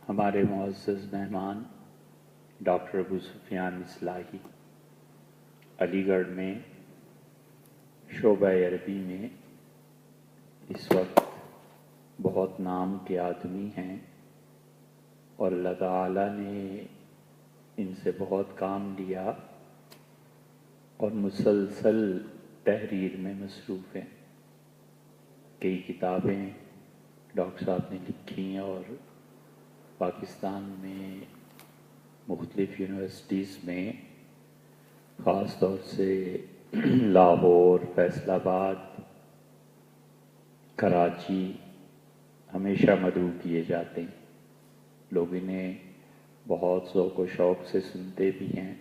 ہمارے معزز مہمان ڈاکٹر ابو سفیان اصلاحی علی گڑھ میں شعبہ عربی میں اس وقت بہت نام کے آدمی ہیں اور اللہ تعالیٰ نے ان سے بہت کام لیا اور مسلسل تحریر میں مصروف ہیں. کئی کتابیں ڈاکٹر صاحب نے لکھی ہیں اور پاکستان میں مختلف یونیورسٹیز میں خاص طور سے لاہور، فیصل آباد، کراچی ہمیشہ مدعو کیے جاتے ہیں. لوگ انہیں بہت ذوق و شوق سے سنتے بھی ہیں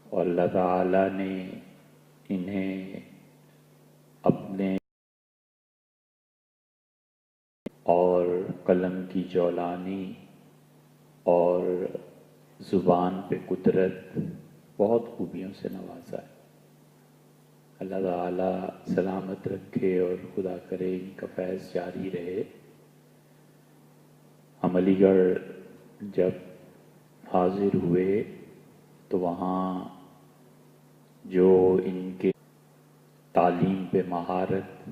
اور اللہ تعالیٰ نے انہیں اپنے اور قلم کی جولانی اور زبان پہ قدرت بہت خوبیوں سے نوازا ہے. اللہ تعالیٰ سلامت رکھے اور خدا کرے ان کا فیض جاری رہے. ہم علی گڑھ جب حاضر ہوئے تو وہاں جو ان کے تعلیم پہ مہارت،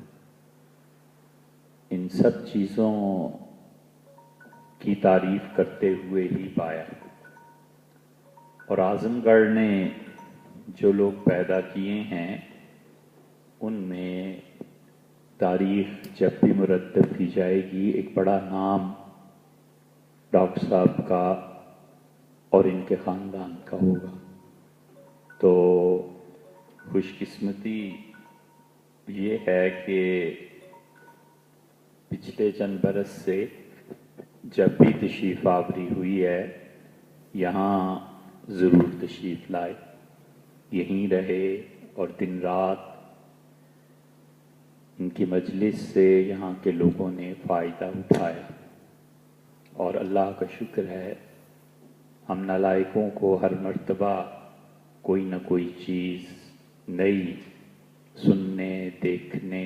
ان سب چیزوں کی تعریف کرتے ہوئے ہی پایا. اور اعظم گڑھ نے جو لوگ پیدا کیے ہیں ان میں تاریخ جب بھی مرتب کی جائے گی ایک بڑا نام ڈاکٹر صاحب کا اور ان کے خاندان کا ہوگا. تو خوش قسمتی یہ ہے کہ پچھلے چند برس سے جب بھی تشریف آوری ہوئی ہے یہاں ضرور تشریف لائے، یہیں رہے اور دن رات ان کی مجلس سے یہاں کے لوگوں نے فائدہ اٹھایا. اور اللہ کا شکر ہے ہم نالائقوں کو ہر مرتبہ کوئی نہ کوئی چیز نئی سننے، دیکھنے،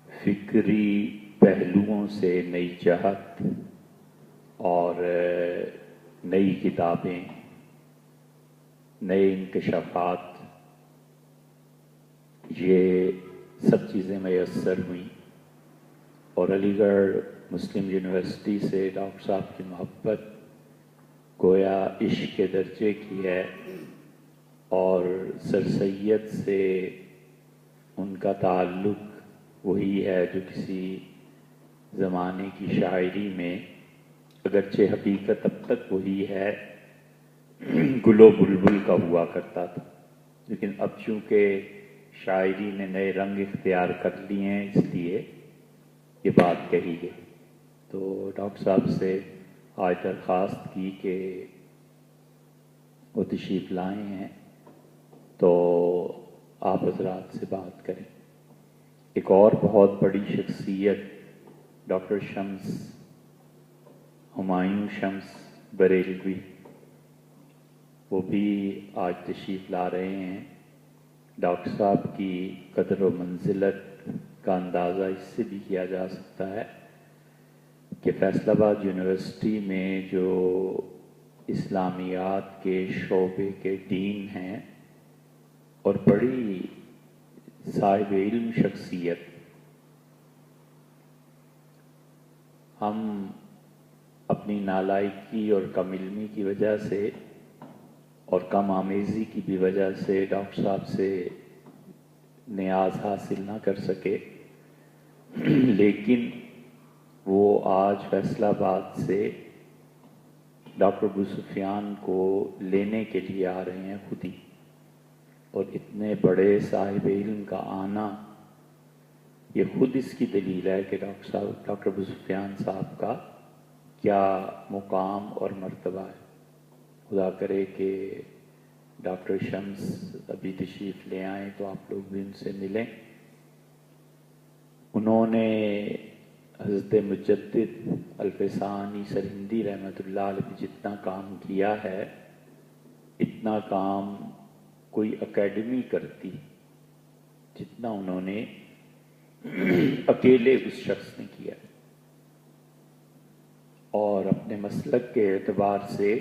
فکری پہلوؤں سے نئی جہت اور نئی کتابیں، نئے انکشافات، یہ سب چیزیں میسر ہوئیں. اور علی گڑھ مسلم یونیورسٹی سے ڈاکٹر صاحب کی محبت گویا عشق کے درجے کی ہے اور سر سید سے ان کا تعلق وہی ہے جو کسی زمانے کی شاعری میں، اگرچہ حقیقت اب تک وہی ہے، گل و بلبل کا ہوا کرتا تھا، لیکن اب چونکہ شاعری نے نئے رنگ اختیار کر لیے ہیں اس لیے یہ بات کہی گئی. تو ڈاکٹر صاحب سے آج درخواست کی کہ وہ تشریف لائے ہیں تو آپ حضرات سے بات کریں. ایک اور بہت بڑی شخصیت ڈاکٹر شمس، ہمایوں شمس بریلوی، وہ بھی آج تشریف لا رہے ہیں. ڈاکٹر صاحب کی قدر و منزلت کا اندازہ اس سے بھی کیا جا سکتا ہے کہ فیصل آباد یونیورسٹی میں جو اسلامیات کے شعبے کے ڈین ہیں اور بڑی صاحب علم شخصیت، ہم اپنی نالائقی اور کم علمی کی وجہ سے اور کم آمیزی کی بھی وجہ سے ڈاکٹر صاحب سے نیاز حاصل نہ کر سکے، لیکن وہ آج فیصل آباد سے ڈاکٹر ابو سفیان کو لینے کے لیے آ رہے ہیں خود ہی. اور اتنے بڑے صاحب علم کا آنا یہ خود اس کی دلیل ہے کہ ڈاکٹر ابو سفیان صاحب کا کیا مقام اور مرتبہ ہے. خدا کرے کہ ڈاکٹر شمس ابھی تشریف لے آئیں تو آپ لوگ بھی ان سے ملیں. انہوں نے حضرت مجدد الفسانی سرہندی رحمۃ اللہ علیہ پہ جتنا کام کیا ہے اتنا کام کوئی اکیڈمی کرتی جتنا انہوں نے اکیلے اس شخص نے کیا. اور اپنے مسلک کے اعتبار سے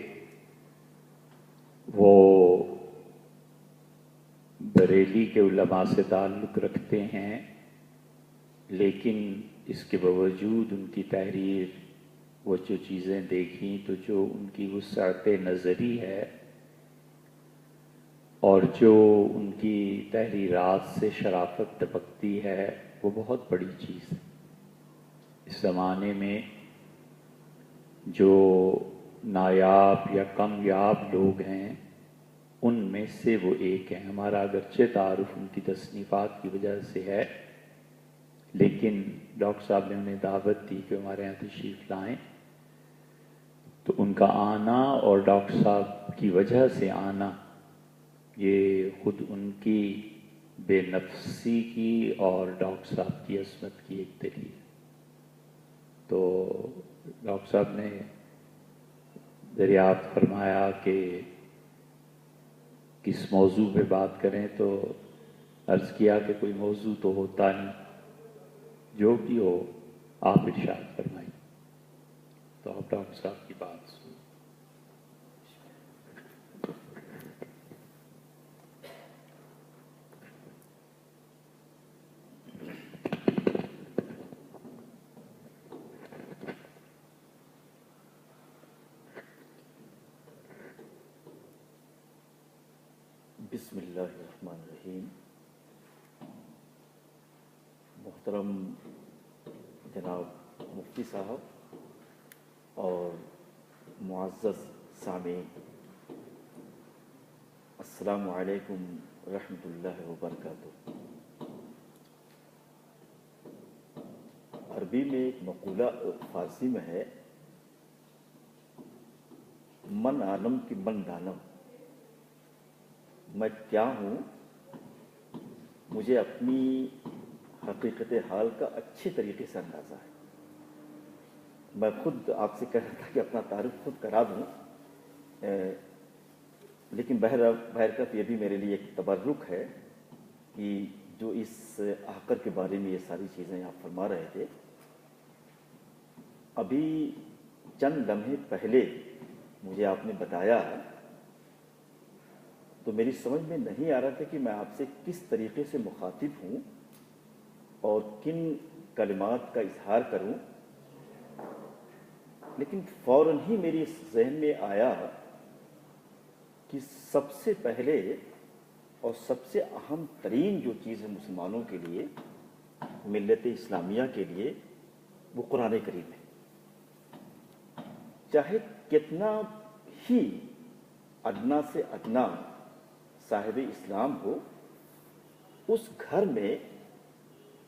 وہ بریلی کے علماء سے تعلق رکھتے ہیں، لیکن اس کے باوجود ان کی تحریر، وہ جو چیزیں دیکھیں تو جو ان کی وسعت نظری ہے اور جو ان کی تحریرات سے شرافت ٹپکتی ہے، وہ بہت بڑی چیز ہے۔ اس زمانے میں جو نایاب یا کم یاب لوگ ہیں ان میں سے وہ ایک ہیں۔ ہمارا اگرچہ تعارف ان کی تصنیفات کی وجہ سے ہے، لیکن ڈاکٹر صاحب نے انہیں دعوت دی کہ ہمارے یہاں تشریف لائیں، تو ان کا آنا اور ڈاکٹر صاحب کی وجہ سے آنا، یہ خود ان کی بے نفسی کی اور ڈاکٹر صاحب کی عظمت کی ایک دلیل ہے۔ تو ڈاکٹر صاحب نے دریافت فرمایا کہ کس موضوع پہ بات کریں، تو عرض کیا کہ کوئی موضوع تو ہوتا نہیں، جو بھی ہو آپ ارشاد فرمائیں۔ تو آپ ڈاکٹر صاحب کی بات سنیں۔ بسم اللہ الرحمن الرحیم۔ محترم جناب مفتی صاحب اور معزز سامعین، السلام علیکم ورحمۃ اللہ وبرکاتہ۔ عربی میں ایک مقولہ فارسی میں ہے، من عالم کی من دانم، میں کیا ہوں مجھے اپنی حقیقت حال کا اچھے طریقے سے اندازہ ہے۔ میں خود آپ سے کہہ رہا تھا کہ اپنا تعارف خود کرا دوں، لیکن بہرکیف یہ بھی میرے لیے ایک تبرک ہے کہ جو اس آقر کے بارے میں یہ ساری چیزیں آپ فرما رہے تھے، ابھی چند لمحے پہلے مجھے آپ نے بتایا، تو میری سمجھ میں نہیں آ رہا تھا کہ میں آپ سے کس طریقے سے مخاطب ہوں اور کن کلمات کا اظہار کروں، لیکن فوراً ہی میری ذہن میں آیا کہ سب سے پہلے اور سب سے اہم ترین جو چیز ہے مسلمانوں کے لیے، ملت اسلامیہ کے لیے، وہ قرآن کریم ہے۔ چاہے کتنا ہی ادنا سے ادنا صاحب اسلام ہو، اس گھر میں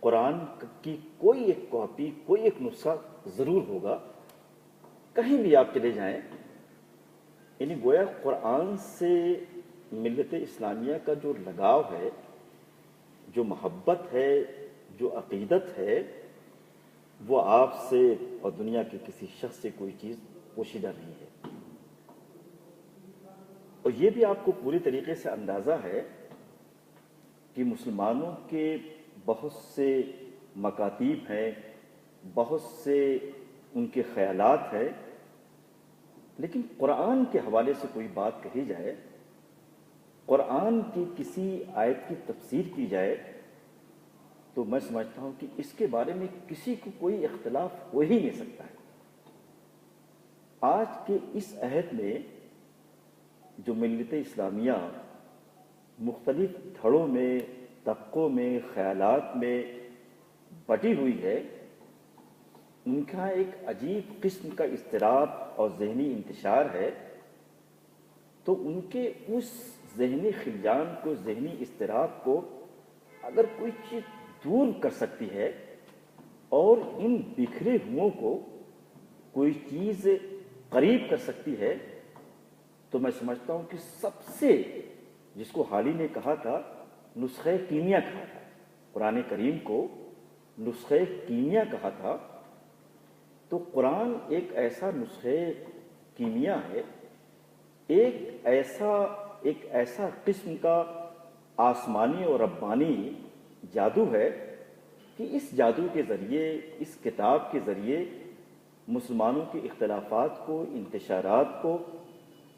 قرآن کی کوئی ایک کاپی، کوئی ایک نسخہ ضرور ہوگا، کہیں بھی آپ چلے جائیں۔ یعنی گویا قرآن سے ملت اسلامیہ کا جو لگاؤ ہے، جو محبت ہے، جو عقیدت ہے، وہ آپ سے اور دنیا کے کسی شخص سے کوئی چیز پوشیدہ نہیں ہے۔ اور یہ بھی آپ کو پوری طریقے سے اندازہ ہے کہ مسلمانوں کے بہت سے مکاتیب ہیں، بہت سے ان کے خیالات ہیں، لیکن قرآن کے حوالے سے کوئی بات کہی جائے، قرآن کی کسی آیت کی تفسیر کی جائے، تو میں سمجھتا ہوں کہ اس کے بارے میں کسی کو کوئی اختلاف ہو ہی نہیں سکتا ہے۔ آج کے اس عہد میں جو ملت اسلامیہ مختلف دھڑوں میں، طبقوں میں، خیالات میں بٹی ہوئی ہے، ان کا ایک عجیب قسم کا اضطراب اور ذہنی انتشار ہے۔ تو ان کے اس ذہنی خلیان کو، ذہنی اضطراب کو اگر کوئی چیز دور کر سکتی ہے اور ان بکھرے ہوئوں کو کوئی چیز قریب کر سکتی ہے، تو میں سمجھتا ہوں کہ سب سے، جس کو حالی نے کہا تھا نسخہ کیمیا کہا تھا، قرآن کریم کو نسخہ کیمیا کہا تھا، تو قرآن ایک ایسا نسخہ کیمیا ہے، ایک ایسا قسم کا آسمانی اور ربانی جادو ہے کہ اس جادو کے ذریعے، اس کتاب کے ذریعے مسلمانوں کے اختلافات کو، انتشارات کو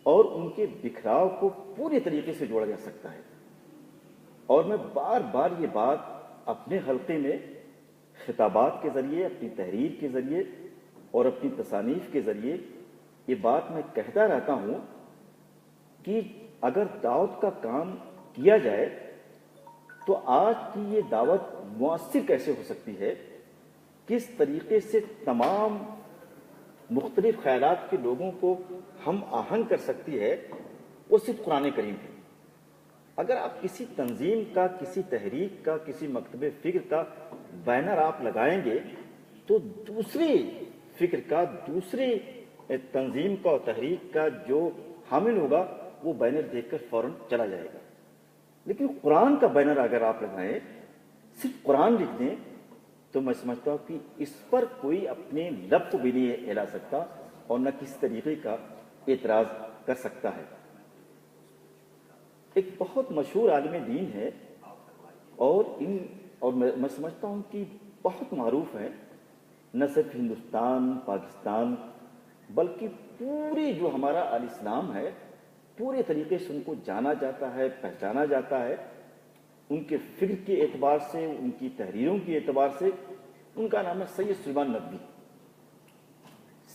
اور ان کے بکھراؤ کو پوری طریقے سے جوڑا جا سکتا ہے۔ اور میں بار بار یہ بات اپنے حلقے میں خطابات کے ذریعے، اپنی تحریر کے ذریعے اور اپنی تصانیف کے ذریعے یہ بات میں کہتا رہتا ہوں کہ اگر دعوت کا کام کیا جائے تو آج کی یہ دعوت مؤثر کیسے ہو سکتی ہے، کس طریقے سے تمام مختلف خیالات کے لوگوں کو ہم آہنگ کر سکتی ہے، وہ صرف قرآن کریم ہے۔ اگر آپ کسی تنظیم کا، کسی تحریک کا، کسی مکتب فکر کا بینر آپ لگائیں گے تو دوسری فکر کا، دوسری تنظیم کا اور تحریک کا جو حامل ہوگا وہ بینر دیکھ کر فوراً چلا جائے گا۔ لیکن قرآن کا بینر اگر آپ لگائیں، صرف قرآن لکھ دیں، تو میں سمجھتا ہوں کہ اس پر کوئی اپنے لب کو بھی نہیں ہلا سکتا اور نہ کس طریقے کا اعتراض کر سکتا ہے۔ ایک بہت مشہور عالم دین ہے اور میں سمجھتا ہوں کہ بہت معروف ہے، نہ صرف ہندوستان، پاکستان، بلکہ پوری جو ہمارا الاسلام ہے، پورے طریقے سے ان کو جانا جاتا ہے، پہچانا جاتا ہے، ان کے فکر کے اعتبار سے، ان کی تحریروں کے اعتبار سے۔ ان کا نام ہے سید سلیمان ندوی۔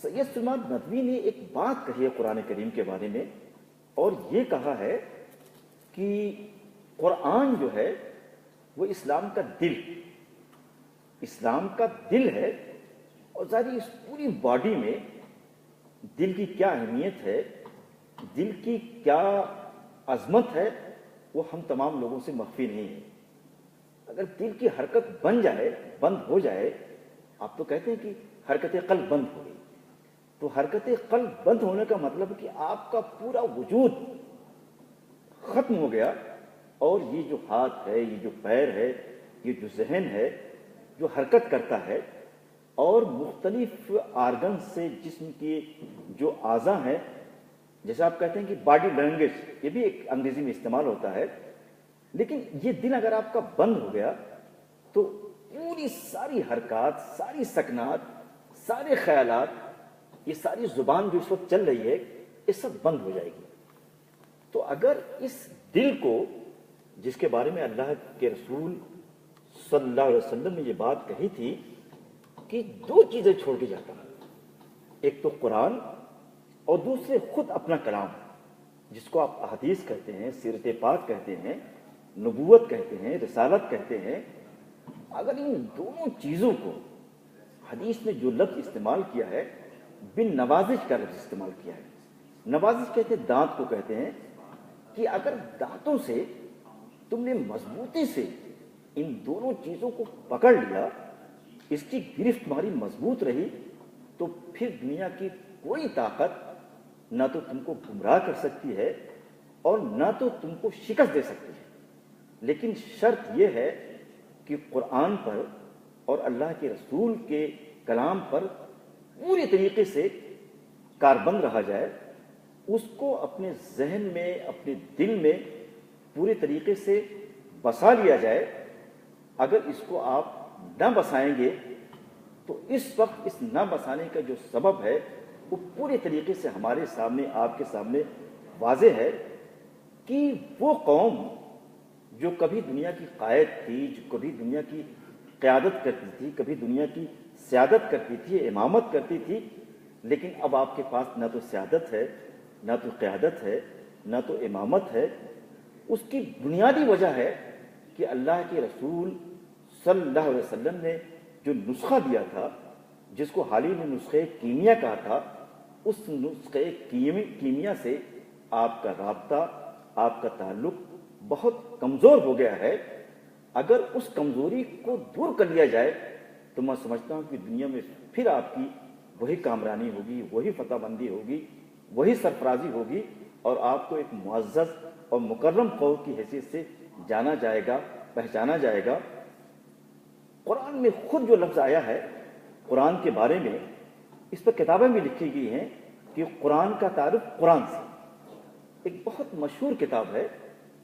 سید سلیمان ندوی نے ایک بات کہی ہے قرآن کریم کے بارے میں، اور یہ کہا ہے کہ قرآن جو ہے وہ اسلام کا دل ہے، اور ظاہر اس پوری باڈی میں دل کی کیا اہمیت ہے، دل کی کیا عظمت ہے، وہ ہم تمام لوگوں سے مخفی نہیں ہے۔ اگر دل کی حرکت بند ہو جائے، آپ تو کہتے ہیں کہ حرکت قلب بند ہو گئی، تو حرکت قلب بند ہونے کا مطلب کہ آپ کا پورا وجود ختم ہو گیا، اور یہ جو ہاتھ ہے، یہ جو پیر ہے، یہ جو ذہن ہے جو حرکت کرتا ہے، اور مختلف آرگن سے جسم کے جو اعضاء ہیں، جیسے آپ کہتے ہیں کہ باڈی لینگویج، یہ بھی ایک انگریزی میں استعمال ہوتا ہے، لیکن یہ دل اگر آپ کا بند ہو گیا تو پوری ساری حرکات، ساری سکنات، سارے خیالات، یہ ساری زبان جو اس وقت چل رہی ہے، یہ سب بند ہو جائے گی۔ تو اگر اس دل کو، جس کے بارے میں اللہ کے رسول صلی اللہ علیہ وسلم نے یہ بات کہی تھی کہ دو چیزیں چھوڑ کے جاتا ہوں، ایک تو قرآن اور دوسرے خود اپنا کلام، جس کو آپ احادیث کہتے ہیں، سیرت پاک کہتے ہیں، نبوت کہتے ہیں، رسالت کہتے ہیں، اگر ان دونوں چیزوں کو، حدیث نے جو لفظ استعمال کیا ہے، بن نوازش کا لفظ استعمال کیا ہے۔ نوازش کہتے ہیں دانت کو کہتے ہیں، کہ اگر دانتوں سے تم نے مضبوطی سے ان دونوں چیزوں کو پکڑ لیا، اس کی گرفت تمہاری مضبوط رہی، تو پھر دنیا کی کوئی طاقت نہ تو تم کو گمراہ کر سکتی ہے اور نہ تو تم کو شکست دے سکتی ہے۔ لیکن شرط یہ ہے کہ قرآن پر اور اللہ کے رسول کے کلام پر پوری طریقے سے کاربند رہا جائے، اس کو اپنے ذہن میں، اپنے دل میں پوری طریقے سے بسا لیا جائے۔ اگر اس کو آپ نہ بسائیں گے تو اس وقت اس نہ بسانے کا جو سبب ہے وہ پورے طریقے سے ہمارے سامنے، آپ کے سامنے واضح ہے، کہ وہ قوم جو کبھی دنیا کی قائد تھی، جو کبھی دنیا کی قیادت کرتی تھی، کبھی دنیا کی سیادت کرتی تھی، امامت کرتی تھی، لیکن اب آپ کے پاس نہ تو سیادت ہے، نہ تو قیادت ہے، نہ تو امامت ہے۔ اس کی بنیادی وجہ ہے کہ اللہ کے رسول صلی اللہ علیہ وسلم نے جو نسخہ دیا تھا، جس کو حال ہی میں نسخے کیمیا کہا تھا، اس نسخے کیمیا سے آپ کا رابطہ، آپ کا تعلق بہت کمزور ہو گیا ہے۔ اگر اس کمزوری کو دور کر لیا جائے تو میں سمجھتا ہوں کہ دنیا میں پھر آپ کی وہی کامرانی ہوگی، وہی فتح بندی ہوگی، وہی سرفرازی ہوگی، اور آپ کو ایک معزز اور مکرم قوم کی حیثیت سے جانا جائے گا، پہچانا جائے گا۔ قرآن میں خود جو لفظ آیا ہے قرآن کے بارے میں، اس پر کتابیں بھی لکھی گئی ہیں کہ قرآن کا تعارف قرآن سے۔ ایک بہت مشہور کتاب ہے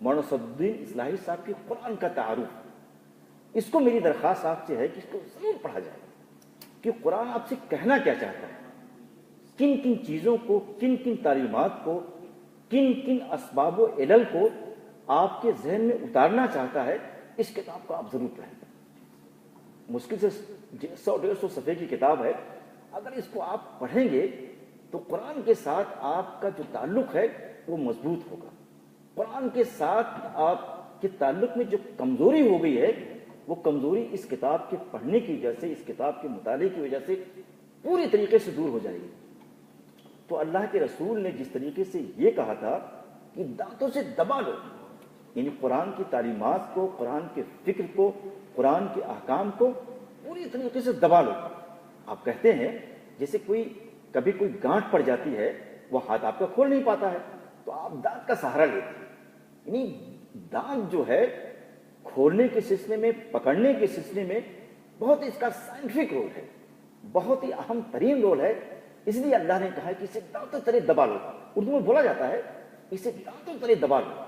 مولانا صدرالدین اصلاحی صاحب کی قرآن کا تعارف، اس کو میری درخواست آپ سے ہے کہ اس کو ضرور پڑھا جائے۔ کہ قرآن آپ سے کہنا کیا چاہتا ہے، کن کن چیزوں کو، کن کن تعلیمات کو، کن کن اسباب و علل کو آپ کے ذہن میں اتارنا چاہتا ہے. اس کتاب کو آپ ضرور پڑھیں. مشکل سے 100-150 صفحے کی کتاب ہے. اگر اس کو آپ پڑھیں گے تو قرآن کے ساتھ آپ کا جو تعلق ہے وہ مضبوط ہوگا. قرآن کے ساتھ آپ کے تعلق میں جو کمزوری ہو گئی ہے وہ کمزوری اس کتاب کے پڑھنے کی وجہ سے، اس کتاب کے مطالعے کی وجہ سے پوری طریقے سے دور ہو جائے گی. تو اللہ کے رسول نے جس طریقے سے یہ کہا تھا کہ دانتوں سے دبا لو، یعنی قرآن کی تعلیمات کو، قرآن کے فکر کو، قرآن کے احکام کو پوری طریقے سے دبا لو. آپ کہتے ہیں جیسے کبھی کوئی گانٹھ پڑ جاتی ہے، وہ ہاتھ آپ کا کھول نہیں پاتا ہے تو آپ دانت کا سہارا لیتے ہیں. یعنی دانت جو ہے کھولنے کے سلسلے میں، پکڑنے کے سلسلے میں بہت اس کا سائنٹیفک رول ہے، بہت ہی اہم ترین رول ہے. اس لیے اللہ نے کہا کہ اسے دانتوں تلے دبا لو. اردو میں بولا جاتا ہے اسے دانتوں تلے دبا لو.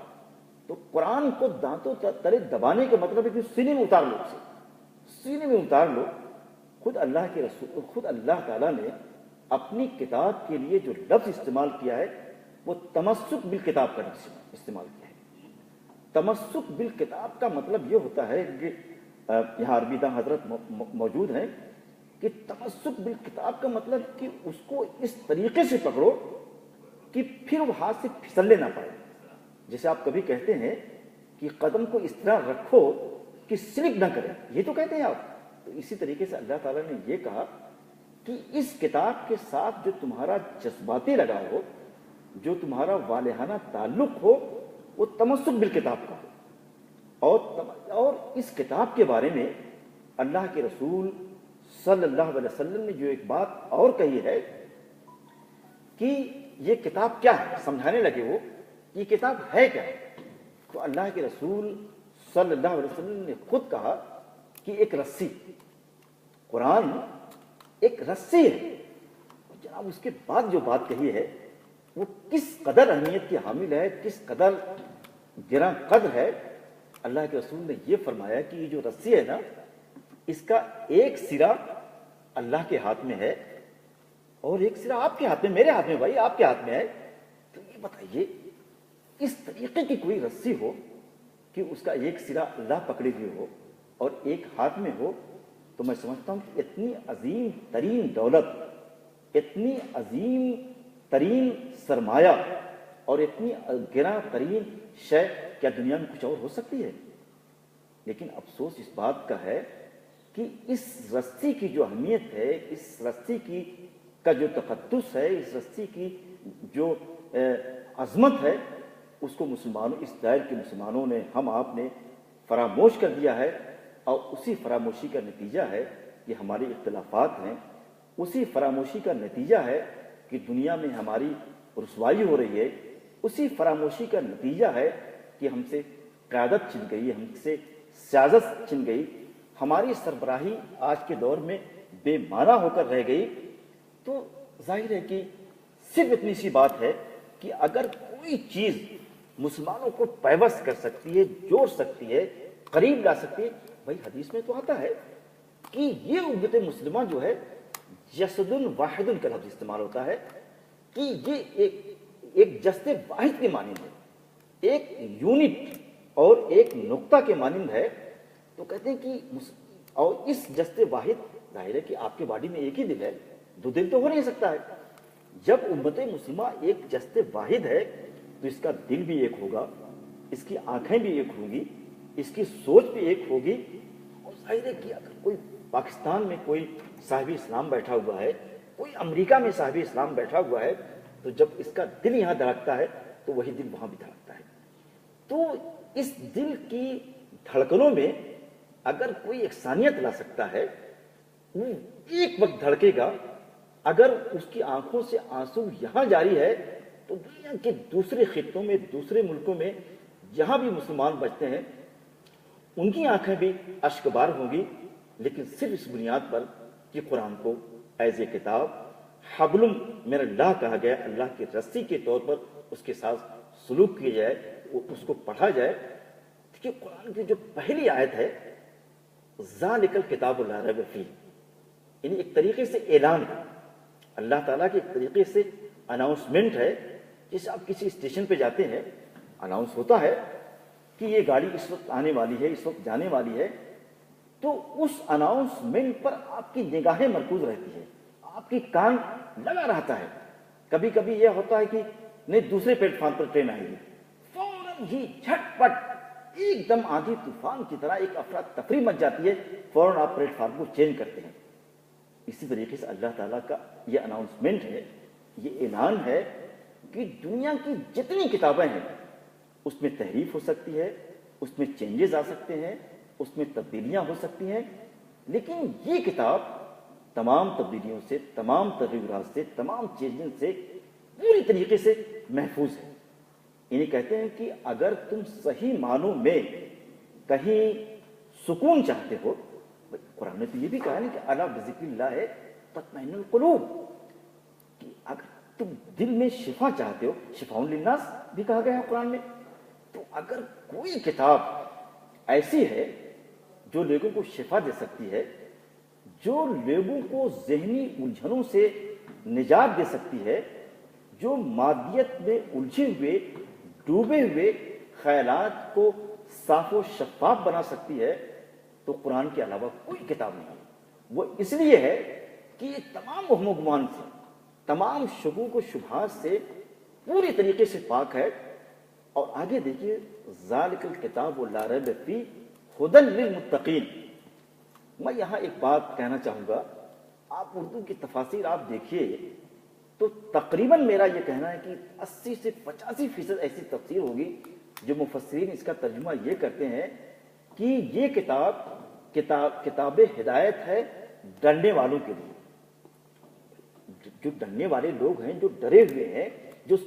تو قرآن کو دانتوں تلے دبانے کا مطلب ہے کہ سینے میں اتار لو، اسے سینے میں اتار لو. خود اللہ کے رسول، خود اللہ تعالیٰ نے اپنی کتاب کے لیے جو لفظ استعمال کیا ہے وہ تمسک بالکتاب کا لفظ استعمال کیا ہے. تمسک بالکتاب کا مطلب یہ ہوتا ہے کہ یہاں عربی داں حضرت موجود ہیں کہ تمسک بالکتاب کا مطلب کہ اس کو اس طریقے سے پکڑو کہ پھر وہ ہاتھ سے پھسلنے نہ پڑے. جیسے آپ کبھی کہتے ہیں کہ قدم کو اس طرح رکھو کہ سلپ نہ کرے، یہ تو کہتے ہیں آپ. تو اسی طریقے سے اللہ تعالیٰ نے یہ کہا کہ اس کتاب کے ساتھ جو تمہارا جذباتی لگاؤ ہو، جو تمہارا والہانہ تعلق ہو، وہ تمسک بالکتاب کا ہو. اور اس کتاب کے بارے میں اللہ کے رسول صلی اللہ علیہ وسلم نے جو ایک بات اور کہی ہے کہ یہ کتاب کیا ہے، سمجھانے لگے وہ یہ کتاب ہے کیا. تو اللہ کے رسول صلی اللہ علیہ وسلم نے خود کہا کہ ایک رسی، قرآن ایک رسی ہے. جناب اس کے بعد جو بات کہی ہے وہ کس قدر اہمیت کی حامل ہے، کس قدر گراں قدر ہے. اللہ کے رسول نے یہ فرمایا کہ یہ جو رسی ہے نا، اس کا ایک سرا اللہ کے ہاتھ میں ہے اور ایک سرا آپ کے ہاتھ میں، میرے ہاتھ میں، بھائی آپ کے ہاتھ میں ہے. تو یہ بتائیے اس طریقے کی کوئی رسی ہو کہ اس کا ایک سرا اللہ پکڑے ہوئے ہو اور ایک ہاتھ میں ہو، تو میں سمجھتا ہوں کہ اتنی عظیم ترین دولت، اتنی عظیم ترین سرمایہ اور اتنی گراں ترین شے کیا دنیا میں کچھ اور ہو سکتی ہے. لیکن افسوس اس بات کا ہے کہ اس رسی کی جو اہمیت ہے، اس رسی کا جو تقدس ہے، اس رسی کی جو عظمت ہے، اس کو مسلمانوں، اس دائر کے مسلمانوں نے، ہم آپ نے فراموش کر دیا ہے. اور اسی فراموشی کا نتیجہ ہے کہ ہمارے اختلافات ہیں، اسی فراموشی کا نتیجہ ہے کہ دنیا میں ہماری رسوائی ہو رہی ہے، اسی فراموشی کا نتیجہ ہے کہ ہم سے قیادت چھن گئی، ہم سے سیاست چھن گئی، ہماری سربراہی آج کے دور میں بے معنی ہو کر رہ گئی. تو ظاہر ہے کہ صرف اتنی سی بات ہے کہ اگر کوئی چیز مسلمانوں کو پیوست کر سکتی ہے، جوڑ سکتی ہے، قریب لا سکتی ہے، بھائی حدیث میں تو آتا ہے کہ یہ امت مسلمہ جو ہے جسد واحد کا لفظ استعمال ہوتا ہے کہ یہ ایک جسد واحد کے مانند ہے، ایک یونٹ اور ایک نقطہ کے مانند ہے. تو کہتے ہیں کہ اور اس جسد واحد، ظاہر ہے کہ آپ کے باڈی میں ایک ہی دل ہے، دو دل تو ہو نہیں سکتا ہے. جب امت مسلمہ ایک جسد واحد ہے تو اس کا دل بھی ایک ہوگا، اس کی آنکھیں بھی ایک ہوں گی، اس کی سوچ بھی ایک ہوگی. اور ظاہر ہے کہ اگر کوئی پاکستان میں کوئی صاحب اسلام بیٹھا ہوا ہے، کوئی امریکہ میں صاحب اسلام بیٹھا ہوا ہے، تو جب اس کا دل یہاں دھڑکتا ہے تو وہی دل وہاں بھی دھڑکتا ہے. تو اس دل کی دھڑکنوں میں اگر کوئی یکسانیت لا سکتا ہے، وہ ایک وقت دھڑکے گا. اگر اس کی آنکھوں سے آنسو یہاں جاری ہے تو دنیا کے دوسرے خطوں میں، دوسرے ملکوں میں جہاں بھی مسلمان بچتے ہیں ان کی آنکھیں بھی اشک بار ہوں گی. لیکن صرف اس بنیاد پر کہ قرآن کو ایز اے کتاب حبل من اللہ کہا گیا، اللہ کی رسی کے طور پر اس کے ساتھ سلوک کیا جائے، اس کو پڑھا جائے. کہ قرآن کی جو پہلی آیت ہے ذالک الکتاب لا ریب فیہ، یعنی ایک طریقے سے اعلان ہے، اللہ تعالیٰ کے ایک طریقے سے اناؤنسمنٹ ہے. جیسے آپ کسی اسٹیشن پہ جاتے ہیں، اناؤنس ہوتا ہے کہ یہ گاڑی اس وقت آنے والی ہے، اس وقت جانے والی ہے، تو اس اناؤنسمنٹ پر آپ کی نگاہیں مرکوز رہتی ہے، آپ کی کان لگا رہتا ہے. کبھی کبھی یہ ہوتا ہے کہ نہیں دوسرے پلیٹ فارم پر ٹرین آئے گی، فوراً ہی جھٹ پٹ ایک دم آندھی طوفان کی طرح ایک افراتفری مچ جاتی ہے، فوراً آپ پلیٹ فارم کو چینج کرتے ہیں. اسی طریقے سے اللہ تعالیٰ کا یہ اناؤنسمنٹ ہے، یہ اعلان ہے کہ دنیا کی جتنی کتابیں ہیں اس میں تحریف ہو سکتی ہے، اس میں چینجز آ سکتے ہیں، اس میں تبدیلیاں ہو سکتی ہیں، لیکن یہ کتاب تمام تبدیلیوں سے، تمام تغیرات سے، تمام چینجز سے پوری طریقے سے محفوظ ہے. یعنی کہتے ہیں کہ اگر تم صحیح معنوں میں کہیں سکون چاہتے ہو، قرآن نے تو یہ بھی کہا ہے کہ الا بذکر اللہ ہے تطمئن القلوب، کہ اگر تم دل میں شفا چاہتے ہو، شفاء للناس بھی کہا گیا ہے قرآن میں، تو اگر کوئی کتاب ایسی ہے جو لوگوں کو شفا دے سکتی ہے، جو لوگوں کو ذہنی الجھنوں سے نجات دے سکتی ہے، جو مادیت میں الجھے ہوئے ڈوبے ہوئے خیالات کو صاف و شفاف بنا سکتی ہے، تو قرآن کے علاوہ کوئی کتاب نہیں ہے. وہ اس لیے ہے کہ یہ تمام وہم و گمان سے، تمام شکوک و شبہات سے پوری طریقے سے پاک ہے. اور آگے دیکھیے ذالک الکتاب لا ریب فیہ ھدی للمتقین. میں یہاں ایک بات کہنا چاہوں گا، آپ اردو کی تفاسیر آپ دیکھیے تو تقریباً میرا یہ کہنا ہے کہ 80 سے 85% ایسی تفسیر ہوگی جو مفسرین اس کا ترجمہ یہ کرتے ہیں کہ یہ کتاب ہدایت ہے ڈرنے والوں کے لیے. جو ڈرنے والے لوگ ہیں، جو ڈرے ہوئے ہیں، جو